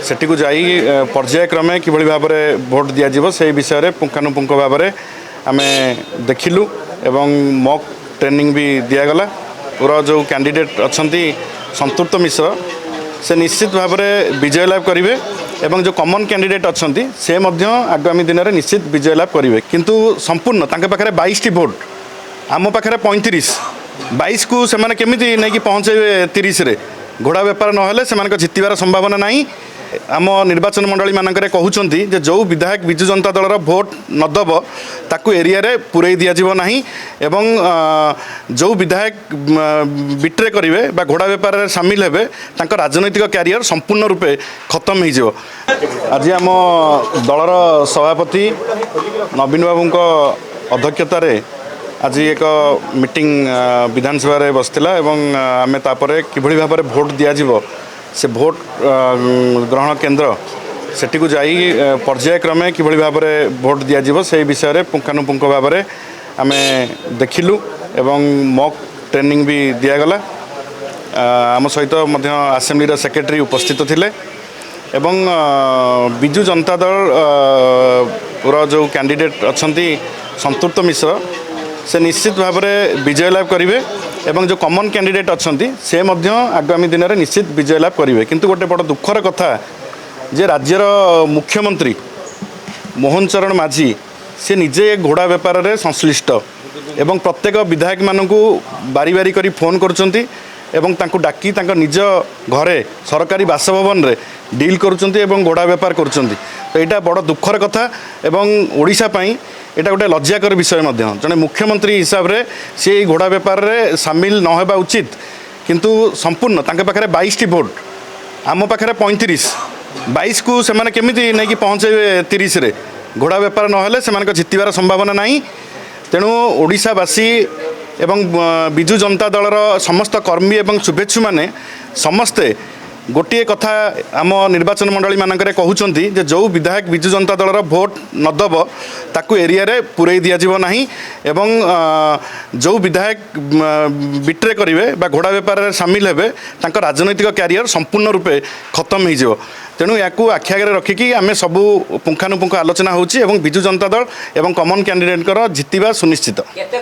सेठी को जाई पर्यायक्रमे किभली भाव में भोट दिज्व से विषय में पुंखानुपुंख भाव में आम देखिलु एवं मॉक ट्रेनिंग भी दिगला पूरा जो कैंडिडेट अच्छा संतृप्त मिश्र से निश्चित भाव में विजय लाभ करेंगे एवं जो कॉमन कैंडिडेट अच्छा से आगामी दिन में निश्चित विजय लाभ करेंगे किंतु संपूर्ण पाखे 22 टी भोट आम पाखे 35 22 को से केमी नहीं पहुँचे 30 रे घोड़ा बेपार ना से जितबार संभावना नहीं आम निर्वाचन मंडली मानक कहते जे जो विधायक विजु जनता दल भोट नदब ताकू एरिया रे पुरई दिज्व ना एवं जो विधायक बिट्रे करेंगे बा घोड़ा बेपार में सामिल हेबे तांको राजनैतिक क्यारियर संपूर्ण रूपे खत्म हो आज आम दलर सभापति नवीन बाबू अध्यक्षतार आज एक मीटिंग विधानसभा बसला एवं आम तापर किभली भाव में भोट दिज्व से भोट ग्रहण केन्द्र सेठी को जाई पर्यायक्रमे किभली भाव में भोट दिज्व से विषय में पुंखानुपुंख भाव में आम देखिलु एवं मॉक ट्रेनिंग भी दिगला आम सहित आसेम्बली सेक्रेटरी उपस्थित थिले एवं विजु जनता दल पूरा जो कैंडिडेट अच्छा संतृप्त मिश्र से निश्चित भाव में विजय लाभ करेंगे एवं जो कॉमन कैंडिडेट अच्छा से आगामी दिन में निश्चित विजय लाभ करेंगे किंतु गोटे बड़ दुखर कथा जे राज्यर मुख्यमंत्री मोहन चरण माझी से निजे घोड़ा बेपार में संश्लिष्ट एवं प्रत्येक विधायक मानू बारी बारी करी फोन करुँच एवं तांको डाकी तांको निज घरे सरकारी बासभवन रे डील करुँच एवं घोड़ा बेपार करुँच तो यहाँ बड़ दुखर कथा एवं ओडिशा पई एटा गोटे लज्जाकर विषय जड़े मुख्यमंत्री हिसाब से सी घोड़ा बेपार में सामिल न होगा उचित किंतु संपूर्ण पाखे 22 टी भोट आम पाखे 35 22 को से केमी नहीं पहुँचे 30 रे घोड़ा बेपार ना से जितबार संभावना नहीं तेणु ओडिशावासी एवं विजु जनता दलर समस्त कर्मी एवं शुभेच्छु माने समस्ते गोटे कथा आम निर्वाचन मंडली मानक कहते जे जो विधायक विजु जनता दलर भोट नदब ताकू एरिया रे पुरई दिज्व ना एवं जो विधायक बिट्रे करेंगे बा घोड़ा बेपार में सामिल हेबे तांको राजनैतिक क्यारियर संपूर्ण रूपे खत्म हो तेणु या आखि आगे रखिकी आम सबू पुंखानुपुंख आलोचना होची एवं विजु जनता दल एवं कॉमन कैंडिडेट जितवा सुनिश्चित।